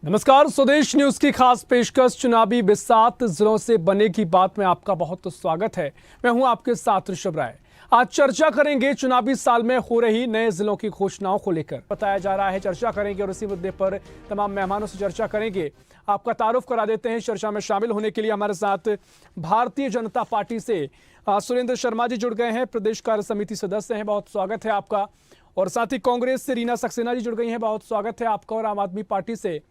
नमस्कार, स्वदेश न्यूज की खास पेशकश चुनावी बिसात जिलों से बनेगी बात में आपका बहुत स्वागत है। मैं हूं आपके साथ ऋषभ राय। आज चर्चा करेंगे चुनावी साल में हो रही नए जिलों की घोषणाओं को लेकर बताया जा रहा है। चर्चा करेंगे और इसी मुद्दे पर तमाम मेहमानों से चर्चा करेंगे। आपका तारुफ करा देते हैं। चर्चा में शामिल होने के लिए हमारे साथ भारतीय जनता पार्टी से सुरेंद्र शर्मा जी जुड़ गए हैं, प्रदेश कार्य समिति सदस्य हैं, बहुत स्वागत है आपका। और साथ ही कांग्रेस से रीना सक्सेना जी जुड़ गई हैं, बहुत स्वागत है आपका। और आम आदमी पार्टी से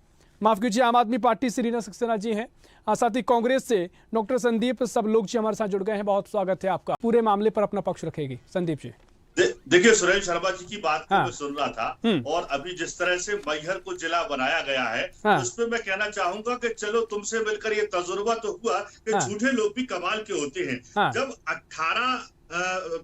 आम आदमी पार्टी से रीना सक्सेना जी हैं, साथ ही कांग्रेस से डॉक्टर संदीप, सब लोग जी हमारे साथ जुड़ गए हैं, बहुत स्वागत है आपका। पूरे मामले पर अपना पक्ष रखेगी संदीप जी। देखिए, सुरेंद्र शर्मा जी की बात को मैं सुन रहा था और अभी जिस तरह से मैहर को जिला बनाया गया है उसमें मैं कहना चाहूंगा कि चलो तुमसे मिलकर ये तजुर्बा तो हुआ कि झूठे लोग भी कमाल के होते हैं। जब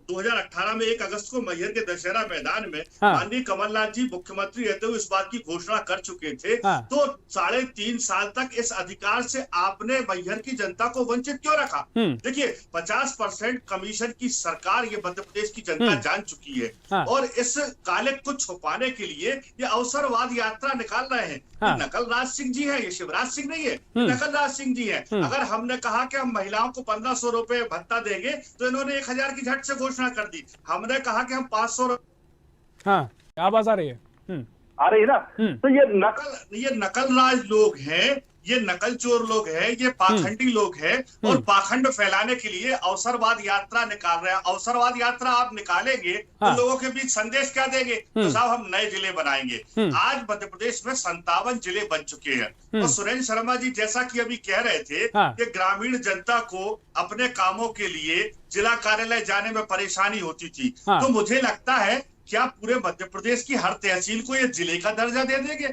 2018 में 1 अगस्त को मैहर के दशहरा मैदान में माननीय कमलनाथ जी मुख्यमंत्री रहते हुए इस बात की घोषणा कर चुके थे, तो 3.5 साल तक इस अधिकार से आपने मैहर की जनता को वंचित क्यों रखा? देखिए, 50% कमीशन की सरकार ये मध्य प्रदेश की जनता जान चुकी है और इस काले को छुपाने के लिए ये अवसरवाद यात्रा निकाल रहे हैं। ये नकल राज सिंह जी है, ये शिवराज सिंह नहीं है, नकल राज सिंह जी है। अगर हमने कहा कि हम महिलाओं को 1500 रुपए भत्ता देंगे तो इन्होंने 1000 की झट से घोषणा कर दी। हमने कहा कि हम 500। हाँ, आवाज आ रही है? आ रही है ना? तो ये नकल राज लोग हैं, ये नकल चोर लोग हैं, ये पाखंडी लोग हैं और पाखंड फैलाने के लिए अवसरवाद यात्रा निकाल रहे हैं। अवसरवाद यात्रा आप निकालेंगे तो लोगों के बीच संदेश क्या देंगे? तो साहब हम नए जिले बनाएंगे। आज मध्य प्रदेश में 57 जिले बन चुके हैं और सुरेंद्र शर्मा जी जैसा कि अभी कह रहे थे कि ग्रामीण जनता को अपने कामों के लिए जिला कार्यालय जाने में परेशानी होती थी, तो मुझे लगता है क्या पूरे मध्य प्रदेश की हर तहसील को ये जिले का दर्जा दे देंगे?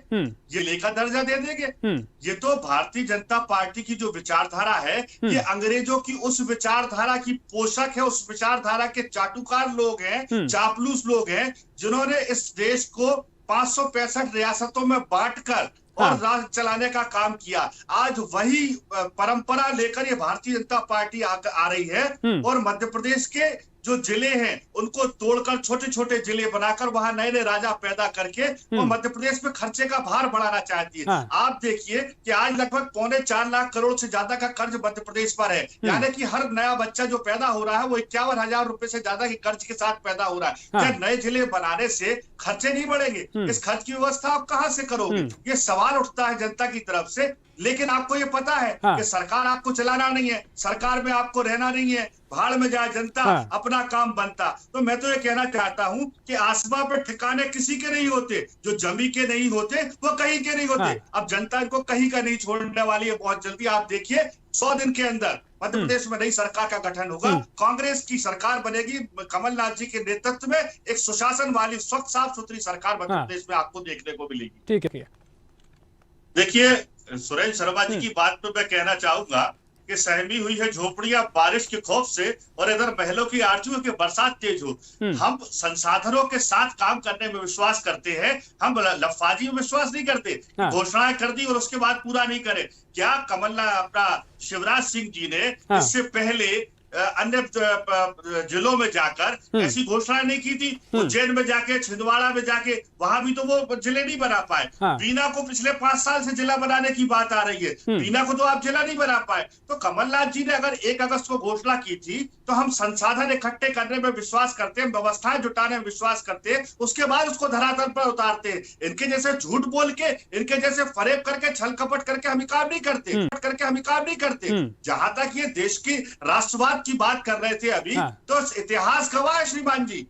जिले का दर्जा दे देंगे? ये तो भारतीय जनता पार्टी की जो विचारधारा है, ये अंग्रेजों की उस विचारधारा की पोषक है, उस विचारधारा के चाटुकार लोग हैं, चापलूस लोग हैं, जिन्होंने इस देश को 565 रियासतों में बांटकर और राज चलाने का काम किया। आज वही परंपरा लेकर ये भारतीय जनता पार्टी आ रही है और मध्य प्रदेश के जो जिले हैं उनको तोड़कर छोटे छोटे जिले बनाकर वहां नए नए राजा पैदा करके और मध्य प्रदेश में खर्चे का भार बढ़ाना चाहती है। आप देखिए कि आज लगभग 4.25 लाख करोड़ से ज्यादा का कर्ज मध्य प्रदेश पर है, यानी कि हर नया बच्चा जो पैदा हो रहा है वो 51,000 रुपए से ज्यादा के कर्ज के साथ पैदा हो रहा है। क्या नए जिले बनाने से खर्चे नहीं बढ़ेंगे? इस खर्च की व्यवस्था आप कहां से करोगे? ये सवाल उठता है जनता की तरफ से। लेकिन आपको ये पता है कि सरकार आपको चलाना नहीं है, सरकार में आपको रहना नहीं है, भाड़ में जाए जनता, अपना काम बनता। तो मैं तो ये कहना चाहता हूं कि आसमां पे ठिकाने किसी के नहीं होते, जो जमी के नहीं होते वो कहीं के नहीं होते। अब जनता इनको कहीं का नहीं छोड़ने वाली है। बहुत जल्दी आप देखिए 100 दिन के अंदर मध्य प्रदेश में नई सरकार का गठन होगा, कांग्रेस की सरकार बनेगी। कमलनाथ जी के नेतृत्व में एक सुशासन वाली स्वच्छ साफ सुथरी सरकार मध्य प्रदेश में आपको देखने को मिलेगी। ठीक है। देखिए, सुरेंद्र शर्मा जी की बात पे मैं कहना चाहूंगा कि सहमी हुई है झोपड़ियां बारिश के खौफ से और इधर महलों की आरजू की बरसात तेज हो। हम संसाधनों के साथ काम करने में विश्वास करते हैं, हम लफाजी में विश्वास नहीं करते। घोषणाएं कर दी और उसके बाद पूरा नहीं करे। क्या कमलनाथ अपना शिवराज सिंह जी ने इससे पहले अन्य जिलों में जाकर ऐसी घोषणा नहीं की थी? उज्जैन में जाके, छिंदवाड़ा में जाके, वहां भी तो वो जिले नहीं बना पाए। बीना को पिछले 5 साल से जिला बनाने की बात आ रही है, बीना को तो आप जिला नहीं बना पाए। तो कमलनाथ जी ने अगर 1 अगस्त को घोषणा की थी तो हम संसाधन इकट्ठे करने में विश्वास करते हैं, व्यवस्थाएं जुटाने में विश्वास करते हैं, उसके बाद उसको धरातल पर उतारते हैं। इनके जैसे झूठ बोल के, इनके जैसे फरेब करके, छल कपट करके हम काम नहीं करते। जहां तक ये देश की राष्ट्रवाद की बात कर रहे थे अभी, तो इतिहास गवाह है श्रीमान जी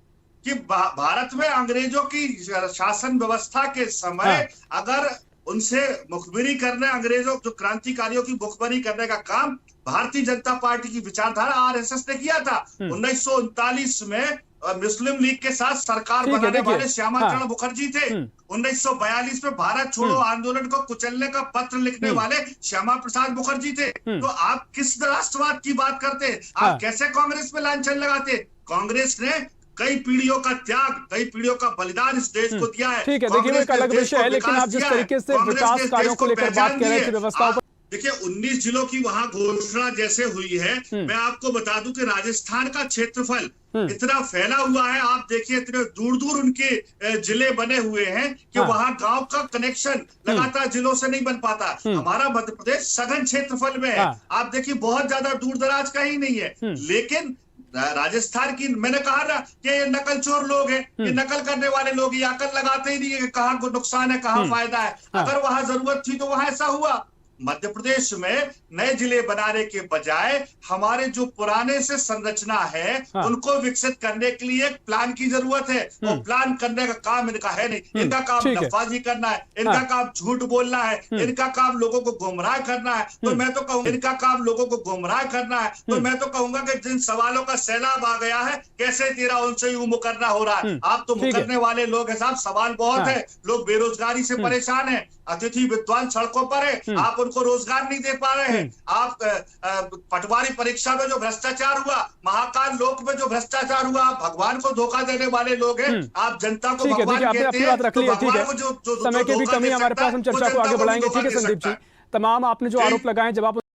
कि भारत में अंग्रेजों की शासन व्यवस्था के समय अगर उनसे मुखबिरी करने, अंग्रेजों जो क्रांतिकारियों की मुखबिरी करने का काम भारतीय जनता पार्टी की विचारधारा आरएसएस ने किया था। 1939 में मुस्लिम लीग के साथ सरकार बनाने वाले श्यामा चरण मुखर्जी थे। 1942 में भारत छोड़ो आंदोलन को कुचलने का पत्र लिखने वाले श्यामा प्रसाद मुखर्जी थे। तो आप किस राष्ट्रवाद की बात करते हैं? आप कैसे कांग्रेस में लांछन लगाते? कांग्रेस ने कई पीढ़ियों का त्याग, कई पीढ़ियों का बलिदान इस देश को दिया है। ठीक है, देखिए एक अलग विषय है, लेकिन आप जिस तरीके से विकास कार्यों को लेकर बात कर रहे थे, व्यवस्थाओं पर देखिए 19 जिलों की वहां घोषणा जैसे हुई है, मैं आपको बता दूं कि राजस्थान का क्षेत्रफल इतना फैला हुआ है, आप देखिए इतने दूर दूर उनके जिले बने हुए हैं कि वहां गांव का कनेक्शन लगातार जिलों से नहीं बन पाता। हमारा मध्य प्रदेश सघन क्षेत्रफल में है, आप देखिए बहुत ज्यादा दूर दराज का ही नहीं है, लेकिन राजस्थान की मैंने कहा ना कि ये नकल चोर लोग हैं, ये नकल करने वाले लोग, ये अकल लगाते ही नहीं है कि कहाँ को नुकसान है, कहाँ फायदा है। अगर वहां जरूरत थी तो वहां ऐसा हुआ। मध्य प्रदेश में नए जिले बनाने के बजाय हमारे जो पुराने से संरचना है उनको विकसित करने के लिए एक प्लान की जरूरत है, और प्लान करने का काम इनका है नहीं। इनका काम नफाजी करना है, इनका काम झूठ बोलना है, इनका काम लोगों को गुमराह करना है। तो मैं तो कहूँ इनका काम लोगों को गुमराह करना है, तो मैं तो कहूंगा कि जिन सवालों का सैलाब आ गया है, कैसे तेरा उनसे यूं मुकरना हो रहा है। आप तो मुकरने वाले लोग हैं साहब, सवाल बहुत है, लोग बेरोजगारी से परेशान है, अतिथि विद्वान सड़कों पर है, आप उनको रोजगार नहीं दे पा रहे हैं। आप पटवारी परीक्षा में जो भ्रष्टाचार हुआ, महाकाल लोक में जो भ्रष्टाचार हुआ, आप भगवान को धोखा देने वाले लोग हैं, आप जनता को भगवान कहते हैं। रख लिया, ठीक है, समय की भी कमी हमारे पास, हम चर्चा को आगे बढ़ाएंगे। ठीक है संदीप जी, तमाम आपने जो आरोप लगाए जवाब